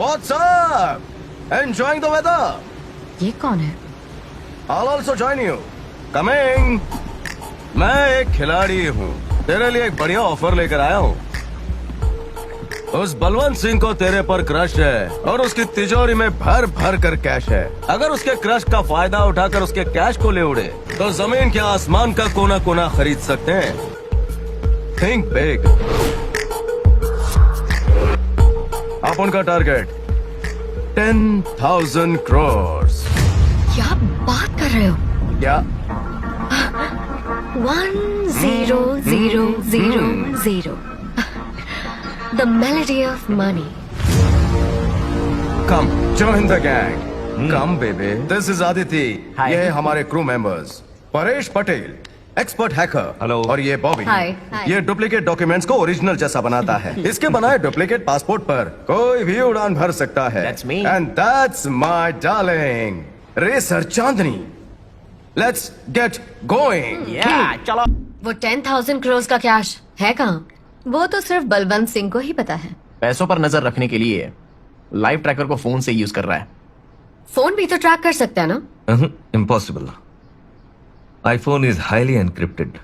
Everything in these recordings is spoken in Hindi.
What's up? Enjoying the weather? ये कौन है? I'll also join you. Coming. मैं एक खिलाड़ी हूँ, तेरे लिए एक बढ़िया ऑफर लेकर आया हूँ। उस बलवंत सिंह को तेरे पर क्रश है और उसकी तिजोरी में भर भर कर कैश है। अगर उसके क्रश का फायदा उठाकर उसके कैश को ले उड़े तो जमीन के आसमान का कोना कोना खरीद सकते हैं। Think big. आप उनका टारगेट 10,000 करोड़। क्या बात कर रहे हो? क्या? 10000. The melody of money. Come, join the gang. Come, baby. This is Aditi. Hi. ये है हमारे crew members. Paresh Patel, expert hacker. Hello. और ये बॉबी। Hi. ये डुप्लीकेट डॉक्यूमेंट्स को ओरिजिनल जैसा बनाता है। इसके बनाए डुप्लीकेट पासपोर्ट पर कोई भी उड़ान भर सकता है। That's me. And that's my darling, racer Chandni. Let's get going. Yeah, चलो। वो 10,000 करोड़ का कैश है कहाँ? वो तो सिर्फ बलवंत सिंह को ही पता है। पैसों पर नजर रखने के लिए लाइव ट्रैकर को फोन से यूज कर रहा है। फोन भी तो ट्रैक कर सकता है ना? Impossible. IPhone is highly encrypted.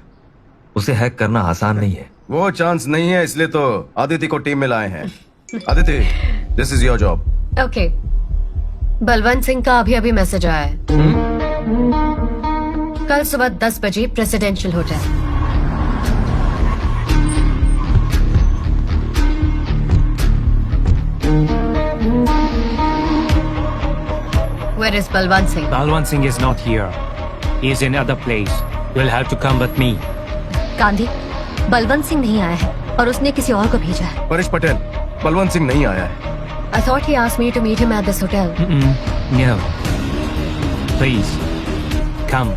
उसे हैक करना आसान नहीं है। वो चांस नहीं है, इसलिए तो आदिति को टीम में लाए हैं। Aditi, this is your job. Okay. Balwant Singh का अभी अभी मैसेज आया है। कल सुबह 10 बजे presidential hotel. Where is Balwant Singh? Balwant Singh is not here. He is in other place. You'll have to come with me. Gandhi, Balwant Singh नहीं आया है और उसने किसी और को भेजा है। परेश पटेल, बलवंत सिंह नहीं आया है। I thought he asked me to meet him at this hotel. No. Please, come.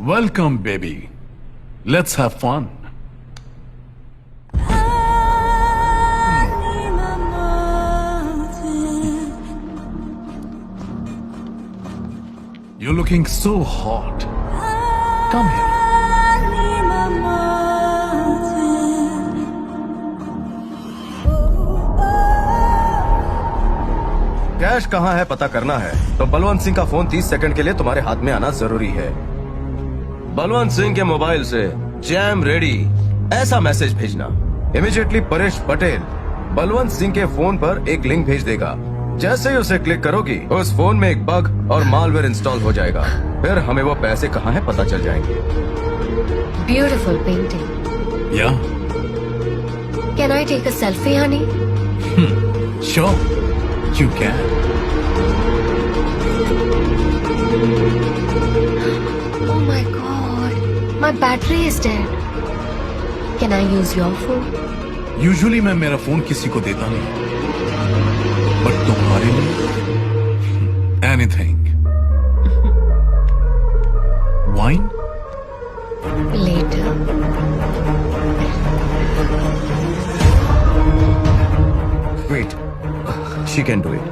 Welcome, baby. Let's have fun. You're looking so hot. Come here. Cash कहाँ है पता करना है तो बलवंत सिंह का फोन 30 सेकंड के लिए तुम्हारे हाथ में आना जरूरी है। बलवंत सिंह के मोबाइल से जैम रेडी ऐसा मैसेज भेजना। इमीडिएटली परेश पटेल बलवंत सिंह के फोन पर एक लिंक भेज देगा। जैसे ही उसे क्लिक करोगी उस फोन में एक बग और मालवेयर इंस्टॉल हो जाएगा। फिर हमें वो पैसे कहाँ है पता चल जाएंगे। Beautiful painting. Yeah? Can I take a selfie, honey? Sure. You can. Oh my God, my battery is dead. Can I use your phone? Usually मैं मेरा फोन किसी को देता नहीं, बट तुम्हारे लिए anything. Wine? Later. Wait, she can do it.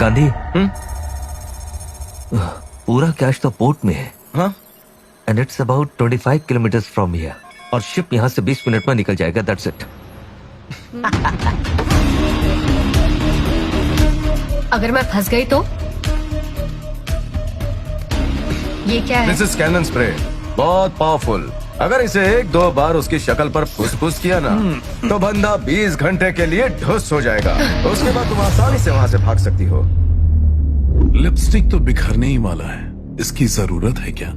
Gandhi पूरा कैश तो पोर्ट में है हाँ and it's about 25 kilometre from here और शिप यहाँ से 20 मिनट में निकल जाएगा. That's it. अगर मैं फंस गई तो? ये क्या है? दिस इज कैनन स्प्रे, बहुत पावरफुल. अगर इसे 1-2 बार उसकी शक्ल पर फुस किया ना तो बंदा 20 घंटे के लिए ढुस हो जाएगा. उसके बाद तुम आसानी से वहां से भाग सकती हो. लिपस्टिक तो बिखरने ही वाला है, इसकी जरूरत है क्या?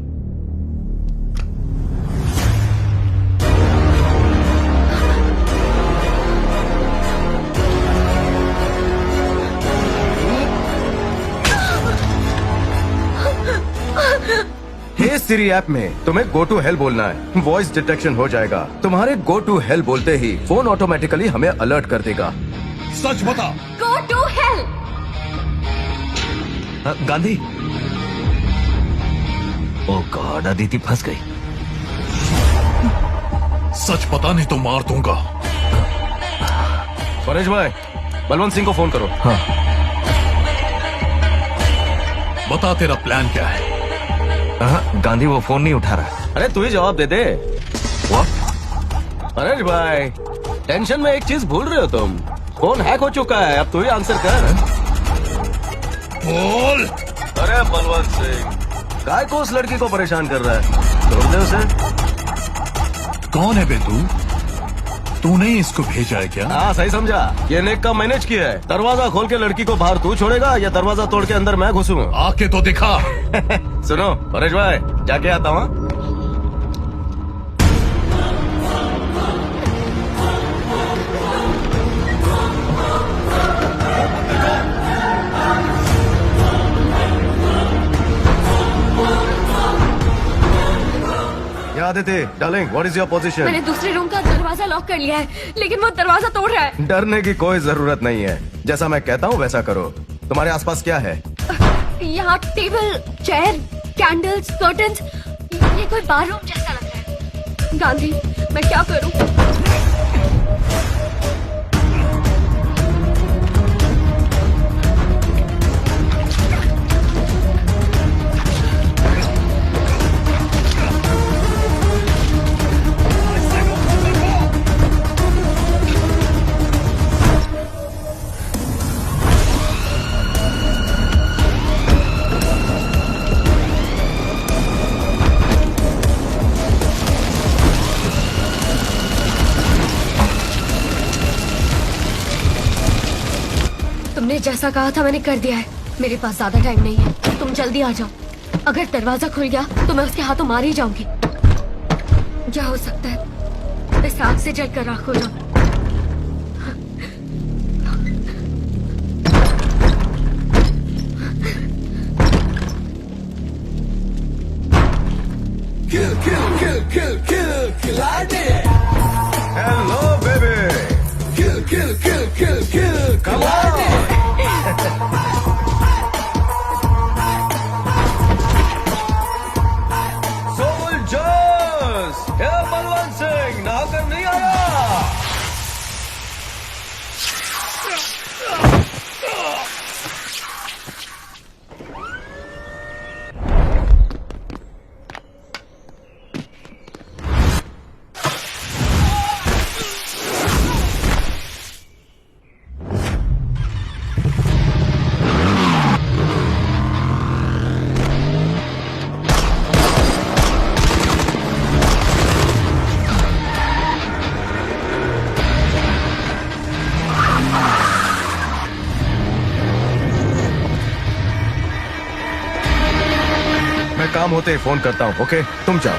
हे सिरी ऐप में तुम्हें गो टू हेल बोलना है. वॉइस डिटेक्शन हो जाएगा. तुम्हारे गो टू हेल बोलते ही फोन ऑटोमेटिकली हमें अलर्ट कर देगा. सच बता. Go to hell! Gandhi. Oh God, Aditi फंस गई. सच पता नहीं तो मार दूंगा. परेश भाई, बलवंत सिंह को फोन करो. हाँ. बता तेरा प्लान क्या है? गांधी वो फोन नहीं उठा रहा. अरे तू ही जवाब दे दे. What? परेश भाई, टेंशन में एक चीज भूल रहे हो तुम. फोन हैक हो चुका है, अब तू ही आंसर कर. बोल. अरे बलवंत सिंह, काय को उस लड़की को परेशान कर रहा है? छोड़ दे उसे. कौन है बे तू? तूने इसको भेजा है क्या? हाँ सही समझा. ये नेक का मैनेज किया है. दरवाजा खोल के लड़की को बाहर तू छोड़ेगा या दरवाजा तोड़ के अंदर मैं घुसूंगा? आके तो दिखा. सुनो परेश भाई, जाके आता हूँ. Aditya, darling, what is your position? मैंने दूसरे रूम का दरवाजा लॉक कर लिया है, लेकिन वो दरवाजा तोड़ रहा है. डरने की कोई जरूरत नहीं है. जैसा मैं कहता हूँ वैसा करो. तुम्हारे आसपास क्या है? यहाँ टेबल, चेयर, कैंडल्स, कर्टन्स. ये कोई बार रूम जैसा लग रहा है. गांधी, मैं क्या करूँ? तुमने जैसा कहा था मैंने कर दिया है. मेरे पास ज्यादा टाइम नहीं है, तुम जल्दी आ जाओ. अगर दरवाजा खुल गया तो मैं उसके हाथों मार ही जाऊंगी. क्या हो सकता है? इस आग से जलकर राख हो जाऊं. Hello baby. Come on. Soldiers, here Balwant Singh नहाकर नहीं आया. काम होते ही फोन करता हूँ. ओके, तुम जाओ.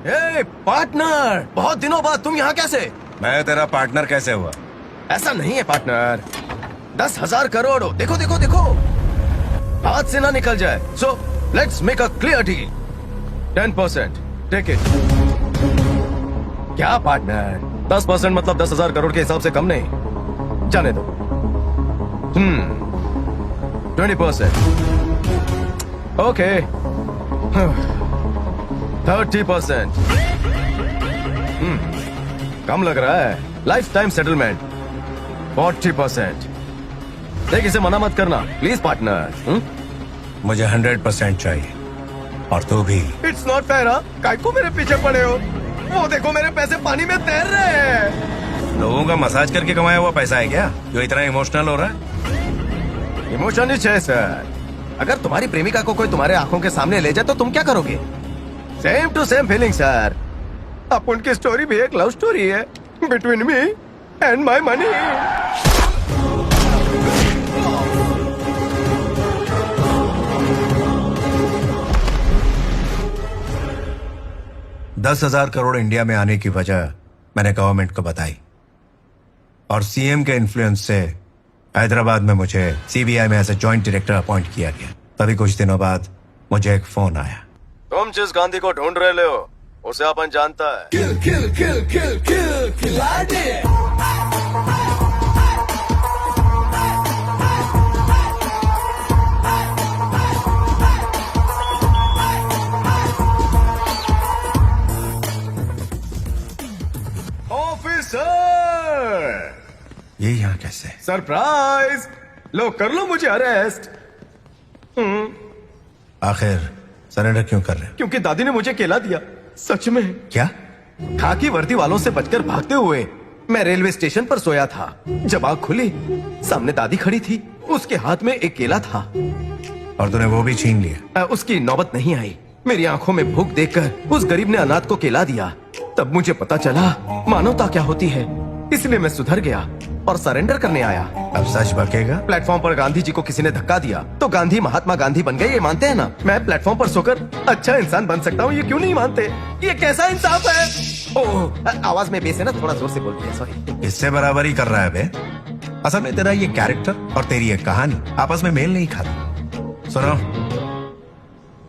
ए पार्टनर, बहुत दिनों बाद तुम यहाँ कैसे? मैं तेरा पार्टनर कैसे हुआ? ऐसा नहीं है पार्टनर, 10,000 करोड़ हो। देखो देखो देखो, हाथ से ना निकल जाए। So let's make a clear deal. 10% take it. क्या पार्टनर, 10% मतलब 10,000 करोड़ के हिसाब से कम नहीं, जाने दो। 20%। ओके 30%। कम लग रहा है। Life time settlement 40%। देख, इसे मना मत करना प्लीज पार्टनर। मुझे 100% चाहिए, और तू भी। It's not fair. काय को मेरे पीछे पड़े हो? वो देखो, मेरे पैसे पानी में तैर रहे हैं। लोगों का मसाज करके कमाया हुआ पैसा है क्या जो इतना इमोशनल हो रहा है? इमोशन ही है सर। अगर तुम्हारी प्रेमिका को कोई तुम्हारे आंखों के सामने ले जाए तो तुम क्या करोगे? Same to same feeling sir. अब उनकी स्टोरी भी एक लव स्टोरी है between me and my money. 10,000 crore India में आने की वजह मैंने गवर्नमेंट को बताई, और सीएम के इन्फ्लुएंस से हैदराबाद में मुझे सीबीआई में as a joint director appoint किया गया। तभी कुछ दिनों बाद मुझे एक फोन आया। तुम जिस गांधी को ढूंढ रहे हो उसे अपन जानता है। किल किल किल किल किल खिलाड़ी। ऑफिसर, ये यहाँ कैसे? सरप्राइज। लो कर लो मुझे अरेस्ट। आखिर सरेंडर क्यों कर रहे हो? क्योंकि दादी ने मुझे केला दिया। सच में। क्या? खाकी वर्दी वालों से बचकर भागते हुए मैं रेलवे स्टेशन पर सोया था। जब आंख खुली, सामने दादी खड़ी थी, उसके हाथ में एक केला था। और तूने वो भी छीन लिया? उसकी नौबत नहीं आई। मेरी आंखों में भूख देखकर उस गरीब ने अनाथ को केला दिया। तब मुझे पता चला मानवता क्या होती है। इसलिए मैं सुधर गया और सरेंडर करने आया। अब सच बकेगा? प्लेटफॉर्म पर गांधी जी को किसी ने धक्का दिया तो गांधी महात्मा गांधी बन गए, ये मानते हैं ना? मैं प्लेटफॉर्म पर सोकर अच्छा इंसान बन सकता हूँ, ये क्यों नहीं मानते? ये कैसा इंसाफ है? ओह, आवाज में बेस है ना, थोड़ा जोर से बोल दिया, सॉरी। इससे बराबरी कर रहा है बे। असल में तेरा ये कैरेक्टर और तेरी ये कहानी आपस में मेल नहीं खाती। सुनो,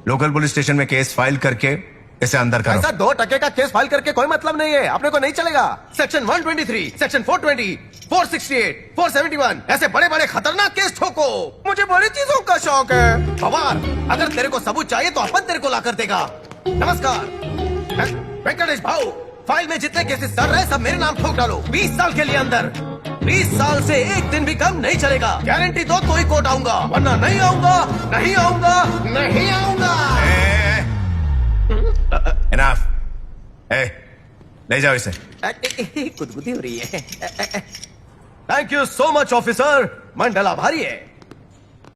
लोकल पुलिस स्टेशन में केस फाइल करके इसे अंदर करो। ऐसा 2% का केस फाइल करके कोई मतलब नहीं है। अपने को नहीं चलेगा। सेक्शन 123, सेक्शन 420, 468, 471 ऐसे बड़े बड़े खतरनाक केस ठोको। मुझे बड़ी चीजों का शौक है। पवार, अगर तेरे को सबूत चाहिए तो अपन तेरे को ला कर देगा। नमस्कार वेंकटेश भाऊ, फाइल में जितने केसेस चल रहे सब मेरे नाम ठोक डालो। 20 साल के लिए अंदर। 20 साल से एक दिन भी कम नहीं चलेगा। गारंटी दो तो ही कोर्ट आऊंगा, वरना नहीं आऊंगा, नहीं आऊंगा, नहीं आऊंगा। Enough. ले जाओ इसे। गुदगुदी हो रही है। Thank you so much officer, मंडल आभारी है।